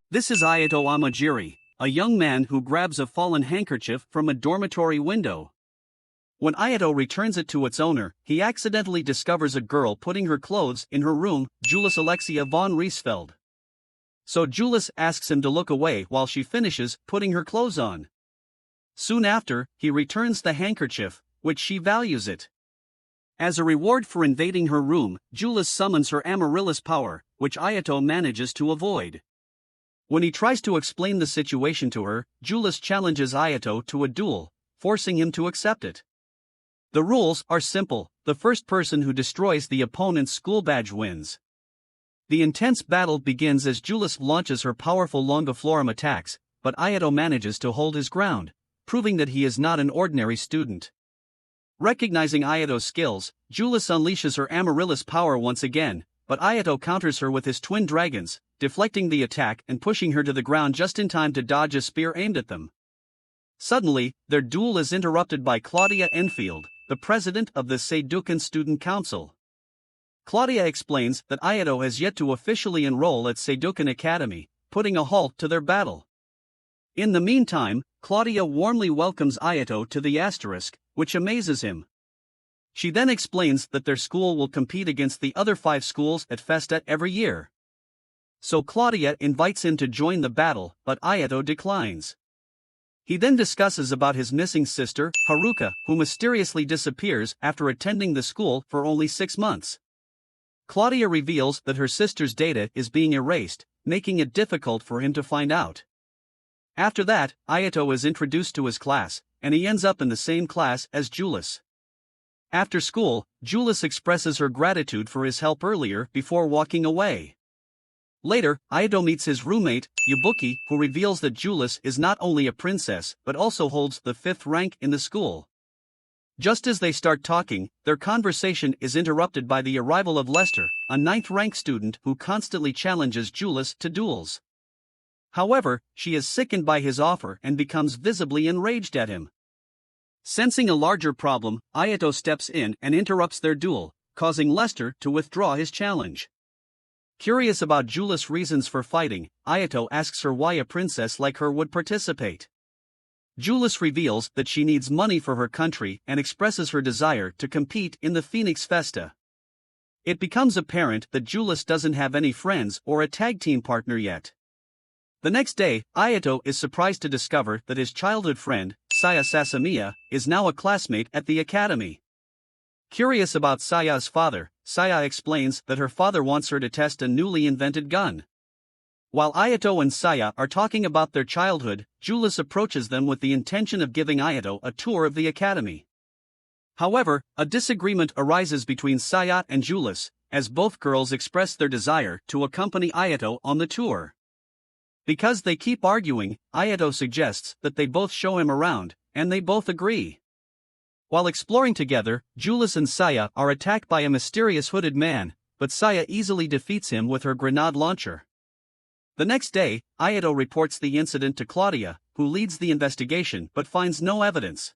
This is Ayato Amajiri, a young man who grabs a fallen handkerchief from a dormitory window. When Ayato returns it to its owner, he accidentally discovers a girl putting her clothes in her room, Julius Alexia von Riesfeld. So Julius asks him to look away while she finishes putting her clothes on. Soon after, he returns the handkerchief, which she values it. As a reward for invading her room, Julius summons her Amaryllis power, which Ayato manages to avoid. When he tries to explain the situation to her, Julius challenges Ayato to a duel, forcing him to accept it. The rules are simple: the first person who destroys the opponent's school badge wins. The intense battle begins as Julius launches her powerful Longiflorum attacks, but Ayato manages to hold his ground, proving that he is not an ordinary student. Recognizing Ayato's skills, Julius unleashes her Amaryllis power once again, but Ayato counters her with his twin dragons, deflecting the attack and pushing her to the ground just in time to dodge a spear aimed at them. Suddenly, their duel is interrupted by Claudia Enfield, the president of the Seidukan Student Council. Claudia explains that Ayato has yet to officially enroll at Seidukan Academy, putting a halt to their battle. In the meantime, Claudia warmly welcomes Ayato to the Asterisk, which amazes him. She then explains that their school will compete against the other 5 schools at Festa every year. So Claudia invites him to join the battle, but Ayato declines. He then discusses about his missing sister, Haruka, who mysteriously disappears after attending the school for only 6 months. Claudia reveals that her sister's data is being erased, making it difficult for him to find out. After that, Ayato is introduced to his class, and he ends up in the same class as Julius. After school, Julius expresses her gratitude for his help earlier before walking away. Later, Ayato meets his roommate, Yubuki, who reveals that Julius is not only a princess but also holds the 5th rank in the school. Just as they start talking, their conversation is interrupted by the arrival of Lester, a 9th rank student who constantly challenges Julius to duels. However, she is sickened by his offer and becomes visibly enraged at him. Sensing a larger problem, Ayato steps in and interrupts their duel, causing Lester to withdraw his challenge. Curious about Julius' reasons for fighting, Ayato asks her why a princess like her would participate. Julius reveals that she needs money for her country and expresses her desire to compete in the Phoenix Festa. It becomes apparent that Julius doesn't have any friends or a tag team partner yet. The next day, Ayato is surprised to discover that his childhood friend, Saya Sasamiya, is now a classmate at the academy. Curious about Saya's father, Saya explains that her father wants her to test a newly invented gun. While Ayato and Saya are talking about their childhood, Julius approaches them with the intention of giving Ayato a tour of the academy. However, a disagreement arises between Saya and Julius, as both girls express their desire to accompany Ayato on the tour. Because they keep arguing, Ayato suggests that they both show him around, and they both agree. While exploring together, Julius and Saya are attacked by a mysterious hooded man, but Saya easily defeats him with her grenade launcher. The next day, Ayato reports the incident to Claudia, who leads the investigation but finds no evidence.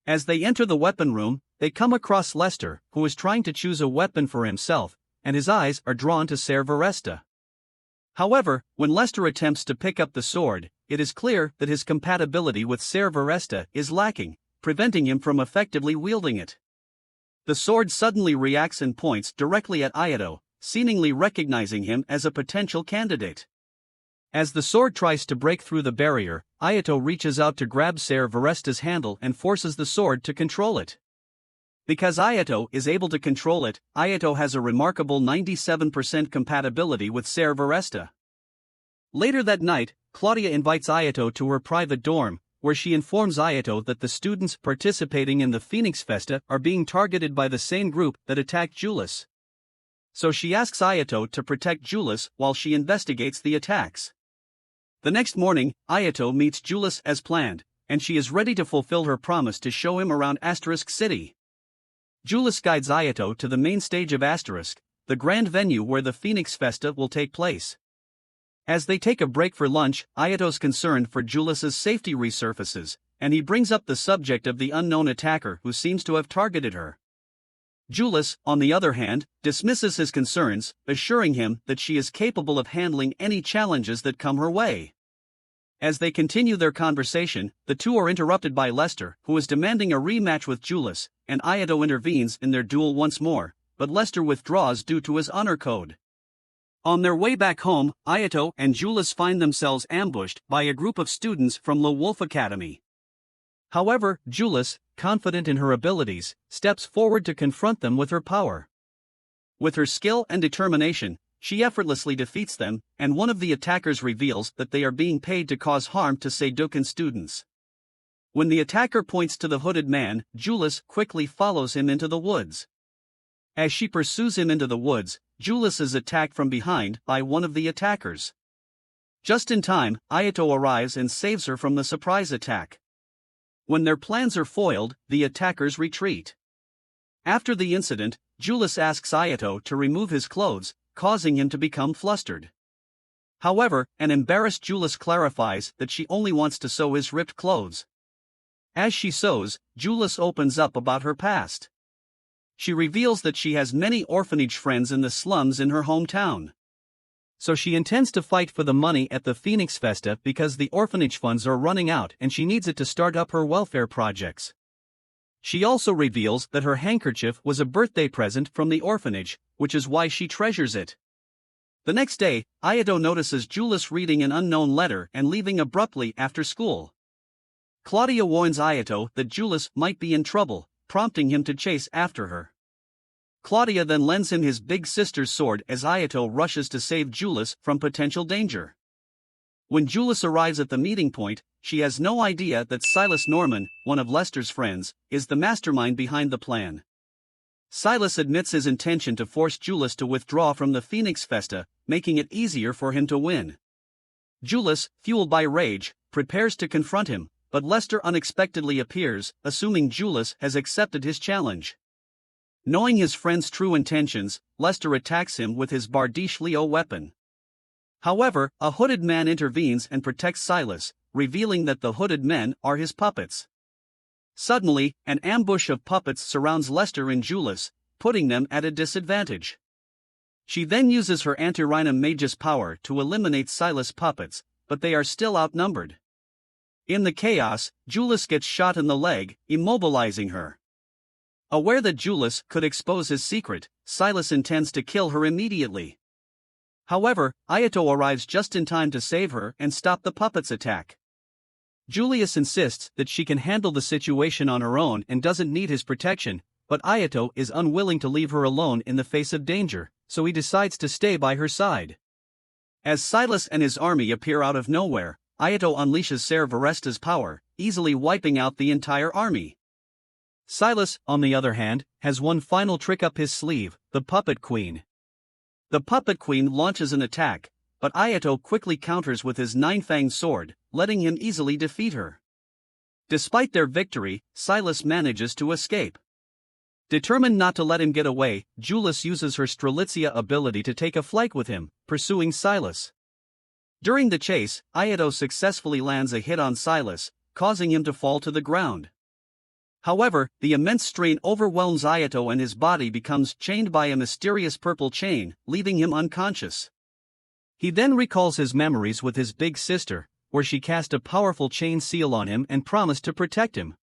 As they enter the weapon room, they come across Lester, who is trying to choose a weapon for himself, and his eyes are drawn to Ser Veresta. However, when Lester attempts to pick up the sword, it is clear that his compatibility with Ser Veresta is lacking, preventing him from effectively wielding it. The sword suddenly reacts and points directly at Ayato, seemingly recognizing him as a potential candidate. As the sword tries to break through the barrier, Ayato reaches out to grab Ser Veresta's handle and forces the sword to control it. Because Ayato is able to control it, Ayato has a remarkable 97% compatibility with Ser Veresta. Later that night, Claudia invites Ayato to her private dorm, where she informs Ayato that the students participating in the Phoenix Festa are being targeted by the same group that attacked Julius. So she asks Ayato to protect Julius while she investigates the attacks. The next morning, Ayato meets Julius as planned, and she is ready to fulfill her promise to show him around Asterisk City. Julius guides Ayato to the main stage of Asterisk, the grand venue where the Phoenix Festa will take place. As they take a break for lunch, Ayato's concerned for Julius's safety resurfaces, and he brings up the subject of the unknown attacker who seems to have targeted her. Julius, on the other hand, dismisses his concerns, assuring him that she is capable of handling any challenges that come her way. As they continue their conversation, the two are interrupted by Lester, who is demanding a rematch with Julius, and Ayato intervenes in their duel once more, but Lester withdraws due to his honor code. On their way back home, Ayato and Julius find themselves ambushed by a group of students from Le Wolf Academy. However, Julius, confident in her abilities, steps forward to confront them with her power. With her skill and determination, she effortlessly defeats them, and one of the attackers reveals that they are being paid to cause harm to Seidokan students. When the attacker points to the hooded man, Julius quickly follows him into the woods. As she pursues him into the woods, Julius is attacked from behind by one of the attackers. Just in time, Ayato arrives and saves her from the surprise attack. When their plans are foiled, the attackers retreat. After the incident, Julius asks Ayato to remove his clothes, causing him to become flustered. However, an embarrassed Julius clarifies that she only wants to sew his ripped clothes. As she sews, Julius opens up about her past. She reveals that she has many orphanage friends in the slums in her hometown. So she intends to fight for the money at the Phoenix Festa because the orphanage funds are running out and she needs it to start up her welfare projects. She also reveals that her handkerchief was a birthday present from the orphanage, which is why she treasures it. The next day, Ayato notices Julius reading an unknown letter and leaving abruptly after school. Claudia warns Ayato that Julius might be in trouble, prompting him to chase after her. Claudia then lends him his big sister's sword as Ayato rushes to save Julius from potential danger. When Julius arrives at the meeting point, she has no idea that Silas Norman, one of Lester's friends, is the mastermind behind the plan. Silas admits his intention to force Julius to withdraw from the Phoenix Festa, making it easier for him to win. Julius, fueled by rage, prepares to confront him, but Lester unexpectedly appears, assuming Julius has accepted his challenge. Knowing his friend's true intentions, Lester attacks him with his Bardiche Leo weapon. However, a hooded man intervenes and protects Silas, revealing that the hooded men are his puppets. Suddenly, an ambush of puppets surrounds Lester and Julius, putting them at a disadvantage. She then uses her Antirrhinum Magus power to eliminate Silas' puppets, but they are still outnumbered. In the chaos, Julius gets shot in the leg, immobilizing her. Aware that Julius could expose his secret, Silas intends to kill her immediately. However, Ayato arrives just in time to save her and stop the puppet's attack. Julius insists that she can handle the situation on her own and doesn't need his protection, but Ayato is unwilling to leave her alone in the face of danger, so he decides to stay by her side. As Silas and his army appear out of nowhere, Ayato unleashes Ser Varesta's power, easily wiping out the entire army. Silas, on the other hand, has one final trick up his sleeve, the Puppet Queen. The Puppet Queen launches an attack, but Ayato quickly counters with his nine-fanged sword, letting him easily defeat her. Despite their victory, Silas manages to escape. Determined not to let him get away, Julius uses her Strelitzia ability to take a flight with him, pursuing Silas. During the chase, Ayato successfully lands a hit on Silas, causing him to fall to the ground. However, the immense strain overwhelms Ayato and his body becomes chained by a mysterious purple chain, leaving him unconscious. He then recalls his memories with his big sister, where she cast a powerful chain seal on him and promised to protect him.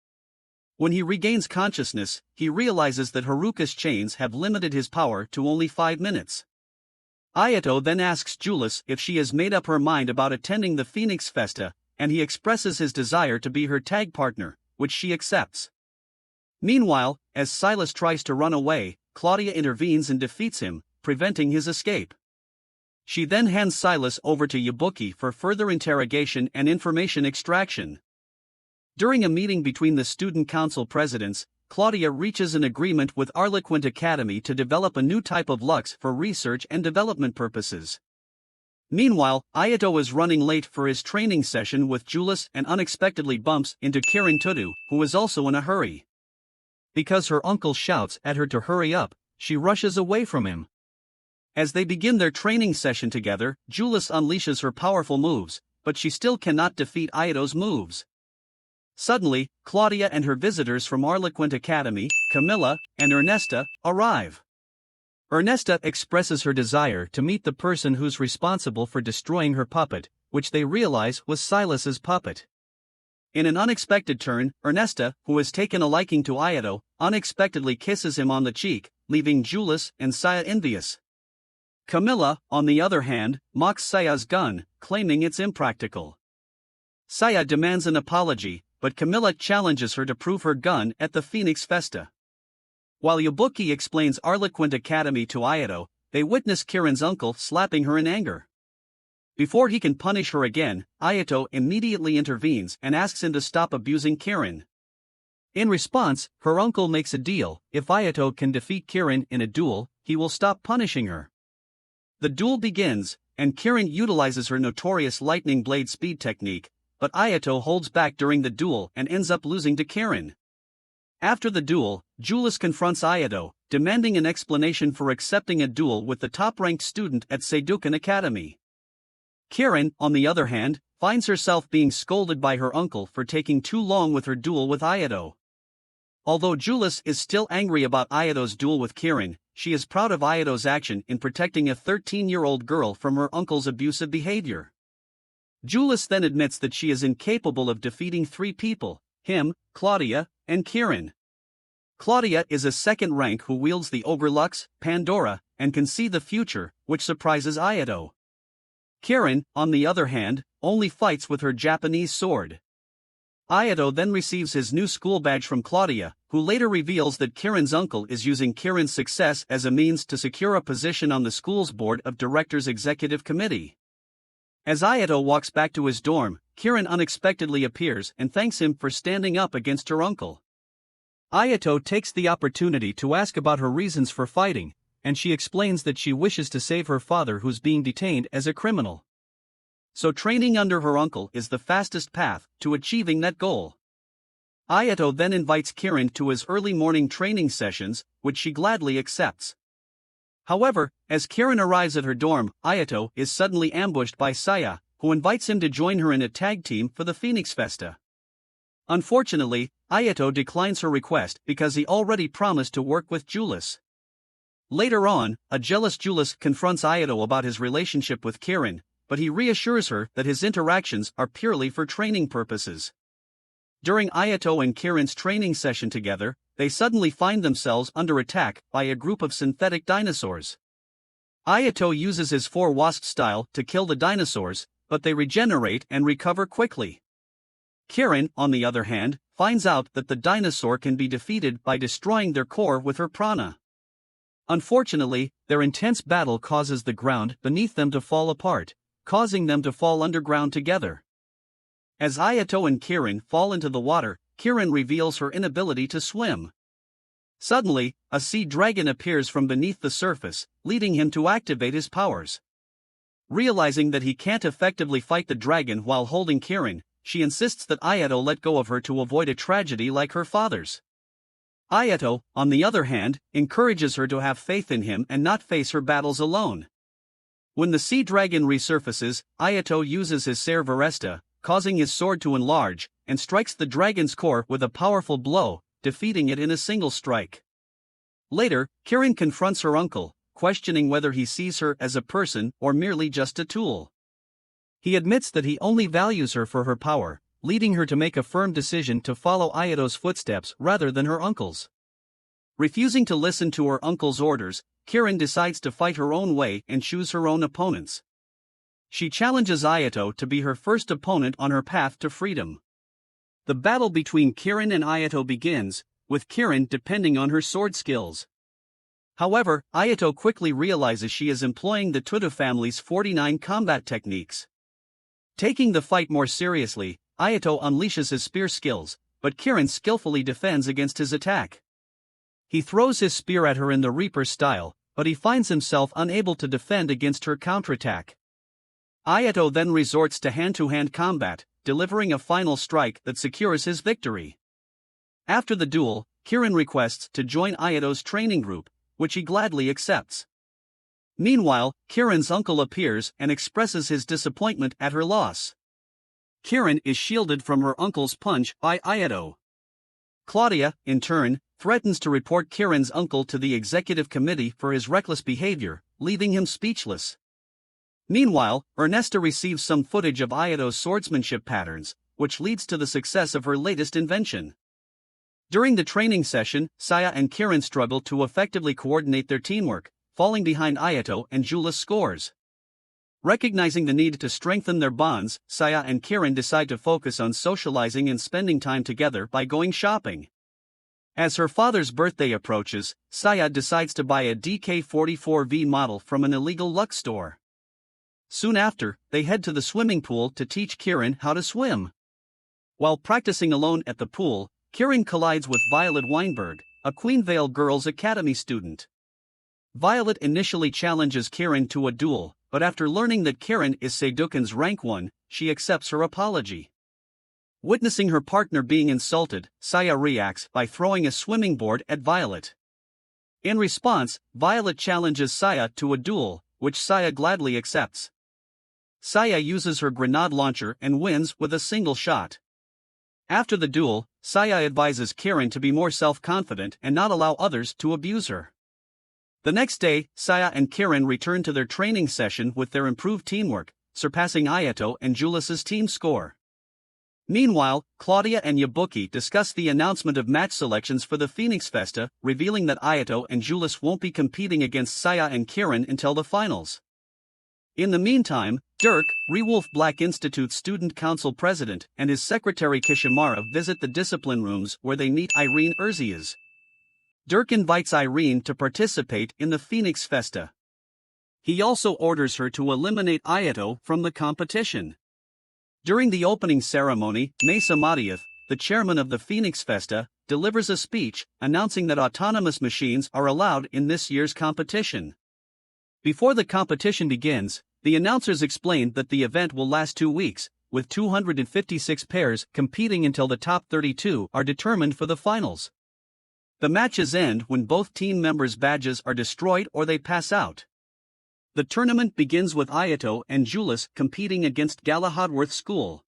When he regains consciousness, he realizes that Haruka's chains have limited his power to only 5 minutes. Ayato then asks Julius if she has made up her mind about attending the Phoenix Festa, and he expresses his desire to be her tag partner, which she accepts. Meanwhile, as Silas tries to run away, Claudia intervenes and defeats him, preventing his escape. She then hands Silas over to Yabuki for further interrogation and information extraction. During a meeting between the student council presidents, Claudia reaches an agreement with Arlequin Academy to develop a new type of Lux for research and development purposes. Meanwhile, Ayato is running late for his training session with Julius and unexpectedly bumps into Kirin Tudu, who is also in a hurry. Because her uncle shouts at her to hurry up, she rushes away from him. As they begin their training session together, Julius unleashes her powerful moves, but she still cannot defeat Ayato's moves. Suddenly, Claudia and her visitors from Arlequin Academy, Camilla and Ernesta, arrive. Ernesta expresses her desire to meet the person who's responsible for destroying her puppet, which they realize was Silas's puppet. In an unexpected turn, Ernesta, who has taken a liking to Ayato, unexpectedly kisses him on the cheek, leaving Julius and Saya envious. Camilla, on the other hand, mocks Saya's gun, claiming it's impractical. Saya demands an apology, but Camilla challenges her to prove her gun at the Phoenix Festa. While Yabuki explains Arlequin Academy to Ayato, they witness Kirin's uncle slapping her in anger. Before he can punish her again, Ayato immediately intervenes and asks him to stop abusing Kirin. In response, her uncle makes a deal: if Ayato can defeat Kirin in a duel, he will stop punishing her. The duel begins, and Kirin utilizes her notorious lightning blade speed technique, but Ayato holds back during the duel and ends up losing to Kirin. After the duel, Julius confronts Ayato, demanding an explanation for accepting a duel with the top-ranked student at Seidokan Academy. Kirin, on the other hand, finds herself being scolded by her uncle for taking too long with her duel with Ayato. Although Julius is still angry about Ayato's duel with Kirin, she is proud of Ayato's action in protecting a 13-year-old girl from her uncle's abusive behavior. Julius then admits that she is incapable of defeating three people: him, Claudia, and Kirin. Claudia is a second rank who wields the Ogre Lux, Pandora, and can see the future, which surprises Ayato. Kirin, on the other hand, only fights with her Japanese sword. Ayato then receives his new school badge from Claudia, who later reveals that Kirin's uncle is using Kirin's success as a means to secure a position on the school's board of directors' executive committee. As Ayato walks back to his dorm, Kirin unexpectedly appears and thanks him for standing up against her uncle. Ayato takes the opportunity to ask about her reasons for fighting, and she explains that she wishes to save her father, who's being detained as a criminal. So training under her uncle is the fastest path to achieving that goal. Ayato then invites Kirin to his early morning training sessions, which she gladly accepts. However, as Kirin arrives at her dorm, Ayato is suddenly ambushed by Saya, who invites him to join her in a tag team for the Phoenix Festa. Unfortunately, Ayato declines her request because he already promised to work with Julius. Later on, a jealous Julius confronts Ayato about his relationship with Kirin, but he reassures her that his interactions are purely for training purposes. During Ayato and Kirin's training session together, they suddenly find themselves under attack by a group of synthetic dinosaurs. Ayato uses his four wasp style to kill the dinosaurs, but they regenerate and recover quickly. Kirin, on the other hand, finds out that the dinosaur can be defeated by destroying their core with her prana. Unfortunately, their intense battle causes the ground beneath them to fall apart, causing them to fall underground together. As Ayato and Kirin fall into the water, Kirin reveals her inability to swim. Suddenly, a sea dragon appears from beneath the surface, leading him to activate his powers. Realizing that he can't effectively fight the dragon while holding Kirin, she insists that Ayato let go of her to avoid a tragedy like her father's. Ayato, on the other hand, encourages her to have faith in him and not face her battles alone. When the sea dragon resurfaces, Ayato uses his Ser Veresta, causing his sword to enlarge, and strikes the dragon's core with a powerful blow, defeating it in a single strike. Later, Kirin confronts her uncle, questioning whether he sees her as a person or merely just a tool. He admits that he only values her for her power, leading her to make a firm decision to follow Ayato's footsteps rather than her uncle's. Refusing to listen to her uncle's orders, Kirin decides to fight her own way and choose her own opponents. She challenges Ayato to be her first opponent on her path to freedom. The battle between Kirin and Ayato begins, with Kirin depending on her sword skills. However, Ayato quickly realizes she is employing the Tutu family's 49 combat techniques. Taking the fight more seriously, Ayato unleashes his spear skills, but Kirin skillfully defends against his attack. He throws his spear at her in the Reaper style, but he finds himself unable to defend against her counterattack. Ayato then resorts to hand-to-hand combat, delivering a final strike that secures his victory. After the duel, Kirin requests to join Ayato's training group, which he gladly accepts. Meanwhile, Kirin's uncle appears and expresses his disappointment at her loss. Kirin is shielded from her uncle's punch by Ayato. Claudia, in turn, threatens to report Kirin's uncle to the executive committee for his reckless behavior, leaving him speechless. Meanwhile, Ernesta receives some footage of Ayato's swordsmanship patterns, which leads to the success of her latest invention. During the training session, Saya and Kirin struggle to effectively coordinate their teamwork, falling behind Ayato and Julas' scores. Recognizing the need to strengthen their bonds, Saya and Kirin decide to focus on socializing and spending time together by going shopping. As her father's birthday approaches, Saya decides to buy a DK44V model from an illegal Lux store. Soon after, they head to the swimming pool to teach Kirin how to swim. While practicing alone at the pool, Kirin collides with Violet Weinberg, a Queenvale Girls Academy student. Violet initially challenges Kirin to a duel, but after learning that Kirin is Seiduken's rank 1, she accepts her apology. Witnessing her partner being insulted, Saya reacts by throwing a swimming board at Violet. In response, Violet challenges Saya to a duel, which Saya gladly accepts. Saya uses her grenade launcher and wins with a single shot. After the duel, Saya advises Kirin to be more self-confident and not allow others to abuse her. The next day, Saya and Kirin return to their training session with their improved teamwork, surpassing Ayato and Julas' team score. Meanwhile, Claudia and Yabuki discuss the announcement of match selections for the Phoenix Festa, revealing that Ayato and Julas won't be competing against Saya and Kirin until the finals. In the meantime, Dirk, Rewolf Black Institute's student council president, and his secretary Kishimara visit the discipline rooms where they meet Irene Urzias. Dirk invites Irene to participate in the Phoenix Festa. He also orders her to eliminate Ayato from the competition. During the opening ceremony, Mesa Madiath, the chairman of the Phoenix Festa, delivers a speech announcing that autonomous machines are allowed in this year's competition. Before the competition begins, the announcers explained that the event will last 2 weeks, with 256 pairs competing until the top 32 are determined for the finals. The matches end when both team members' badges are destroyed or they pass out. The tournament begins with Ayato and Julas competing against Galahadworth School.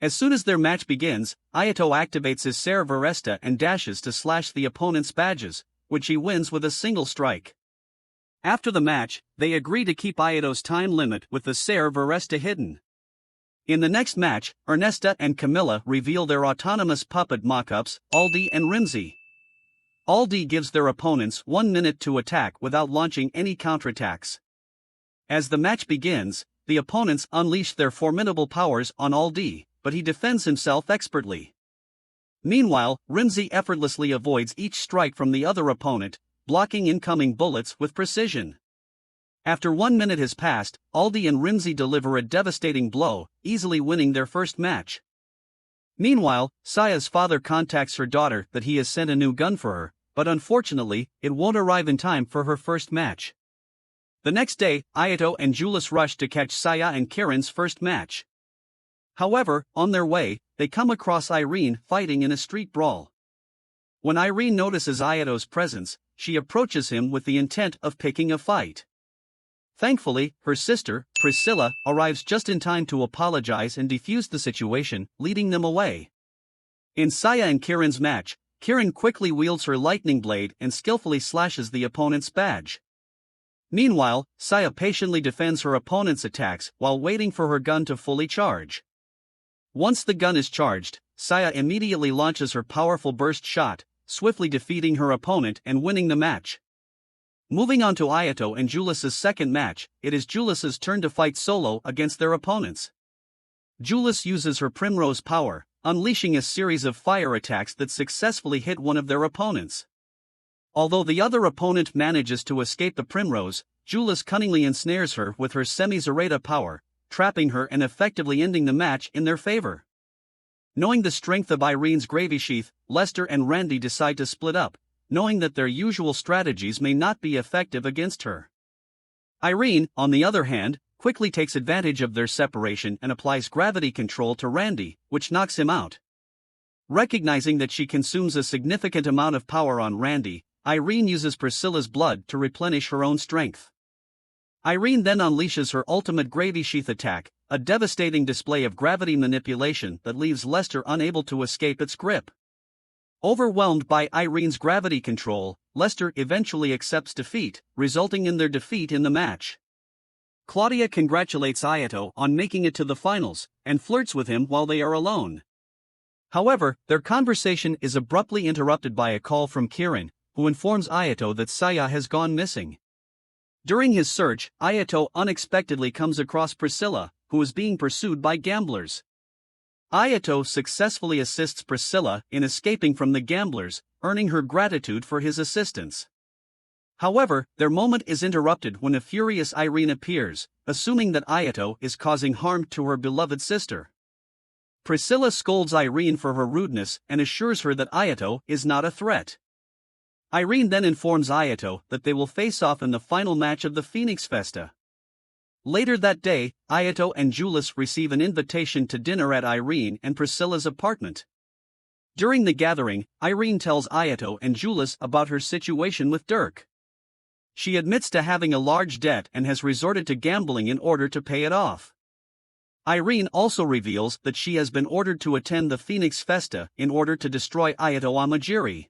As soon as their match begins, Ayato activates his Ser Veresta and dashes to slash the opponent's badges, which he wins with a single strike. After the match, they agree to keep Ayato's time limit with the Ser Veresta hidden. In the next match, Ernesta and Camilla reveal their autonomous puppet mock-ups, Aldi and Rimsey. Aldi gives their opponents 1 minute to attack without launching any counterattacks. As the match begins, the opponents unleash their formidable powers on Aldi, but he defends himself expertly. Meanwhile, Rimsey effortlessly avoids each strike from the other opponent, blocking incoming bullets with precision. After 1 minute has passed, Aldi and Rimsey deliver a devastating blow, easily winning their first match. Meanwhile, Saya's father contacts her daughter that he has sent a new gun for her, but unfortunately, it won't arrive in time for her first match. The next day, Ayato and Julas rush to catch Saya and Kirin's first match. However, on their way, they come across Irene fighting in a street brawl. When Irene notices Ayato's presence, she approaches him with the intent of picking a fight. Thankfully, her sister, Priscilla, arrives just in time to apologize and defuse the situation, leading them away. In Saya and Kirin's match, Kirin quickly wields her lightning blade and skillfully slashes the opponent's badge. Meanwhile, Saya patiently defends her opponent's attacks while waiting for her gun to fully charge. Once the gun is charged, Saya immediately launches her powerful burst shot, swiftly defeating her opponent and winning the match. Moving on to Ayato and Julas' second match, it is Julas' turn to fight solo against their opponents. Julas uses her Primrose power, unleashing a series of fire attacks that successfully hit one of their opponents. Although the other opponent manages to escape the Primrose, Julas cunningly ensnares her with her Semi-Zareta power, trapping her and effectively ending the match in their favor. Knowing the strength of Irene's Gravy Sheath, Lester and Randy decide to split up, knowing that their usual strategies may not be effective against her. Irene, on the other hand, quickly takes advantage of their separation and applies gravity control to Randy, which knocks him out. Recognizing that she consumes a significant amount of power on Randy, Irene uses Priscilla's blood to replenish her own strength. Irene then unleashes her ultimate Gravy Sheath attack, a devastating display of gravity manipulation that leaves Lester unable to escape its grip. Overwhelmed by Irene's gravity control, Lester eventually accepts defeat, resulting in their defeat in the match. Claudia congratulates Ayato on making it to the finals, and flirts with him while they are alone. However, their conversation is abruptly interrupted by a call from Kieran, who informs Ayato that Saya has gone missing. During his search, Ayato unexpectedly comes across Priscilla, who is being pursued by gamblers. Ayato successfully assists Priscilla in escaping from the gamblers, earning her gratitude for his assistance. However, their moment is interrupted when a furious Irene appears, assuming that Ayato is causing harm to her beloved sister. Priscilla scolds Irene for her rudeness and assures her that Ayato is not a threat. Irene then informs Ayato that they will face off in the final match of the Phoenix Festa. Later that day, Ayato and Julius receive an invitation to dinner at Irene and Priscilla's apartment. During the gathering, Irene tells Ayato and Julius about her situation with Dirk. She admits to having a large debt and has resorted to gambling in order to pay it off. Irene also reveals that she has been ordered to attend the Phoenix Festa in order to destroy Ayato Amajiri.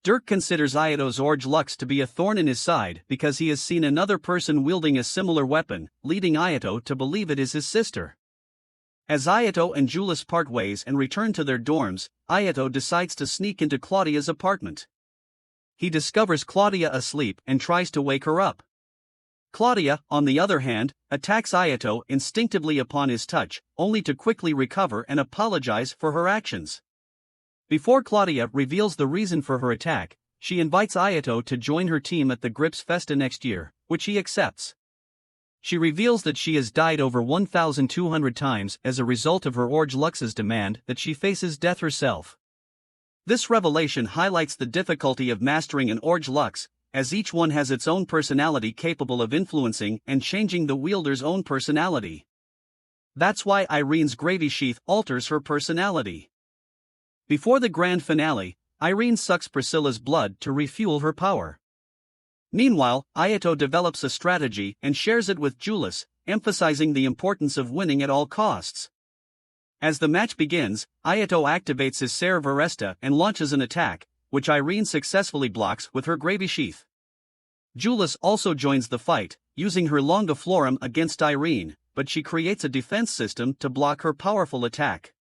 Dirk considers Ayato's Orge Lux to be a thorn in his side because he has seen another person wielding a similar weapon, leading Ayato to believe it is his sister. As Ayato and Julius part ways and return to their dorms, Ayato decides to sneak into Claudia's apartment. He discovers Claudia asleep and tries to wake her up. Claudia, on the other hand, attacks Ayato instinctively upon his touch, only to quickly recover and apologize for her actions. Before Claudia reveals the reason for her attack, she invites Ayato to join her team at the Grips Festa next year, which he accepts. She reveals that she has died over 1,200 times as a result of her Orge Lux's demand that she faces death herself. This revelation highlights the difficulty of mastering an Orge Lux, as each one has its own personality capable of influencing and changing the wielder's own personality. That's why Irene's gravy sheath alters her personality. Before the grand finale, Irene sucks Priscilla's blood to refuel her power. Meanwhile, Ayato develops a strategy and shares it with Julius, emphasizing the importance of winning at all costs. As the match begins, Ayato activates his Serve Aresta and launches an attack, which Irene successfully blocks with her gravy sheath. Julius also joins the fight, using her Longiflorum against Irene, but she creates a defense system to block her powerful attack.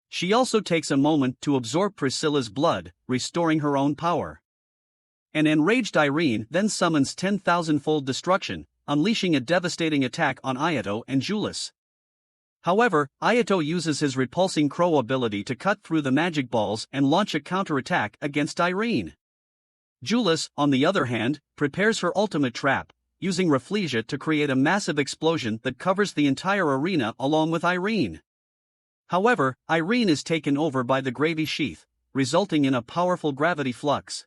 She also takes a moment to absorb Priscilla's blood, restoring her own power. An enraged Irene then summons 10,000-fold destruction, unleashing a devastating attack on Ayato and Julius. However, Ayato uses his repulsing crow ability to cut through the magic balls and launch a counterattack against Irene. Julius, on the other hand, prepares her ultimate trap, using Rafflesia to create a massive explosion that covers the entire arena along with Irene. However, Irene is taken over by the gravy sheath, resulting in a powerful gravity flux.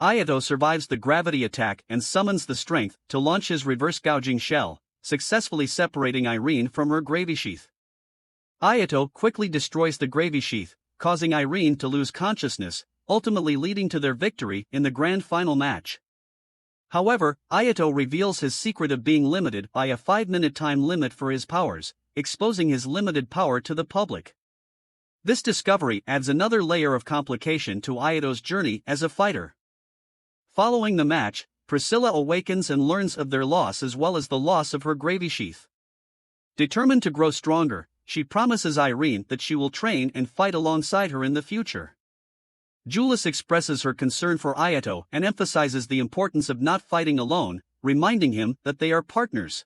Ayato survives the gravity attack and summons the strength to launch his reverse gouging shell, successfully separating Irene from her gravy sheath. Ayato quickly destroys the gravy sheath, causing Irene to lose consciousness, ultimately leading to their victory in the grand final match. However, Ayato reveals his secret of being limited by a 5-minute time limit for his powers, exposing his limited power to the public. This discovery adds another layer of complication to Ayato's journey as a fighter. Following the match, Priscilla awakens and learns of their loss as well as the loss of her gravy sheath. Determined to grow stronger, she promises Irene that she will train and fight alongside her in the future. Julius expresses her concern for Ayato and emphasizes the importance of not fighting alone, reminding him that they are partners.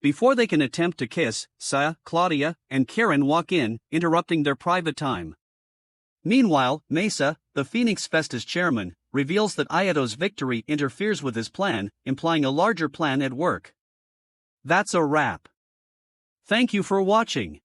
Before they can attempt to kiss, Saya, Claudia, and Karen walk in, interrupting their private time. Meanwhile, Mesa, the Phoenix Festa's chairman, reveals that Ayato's victory interferes with his plan, implying a larger plan at work. That's a wrap. Thank you for watching.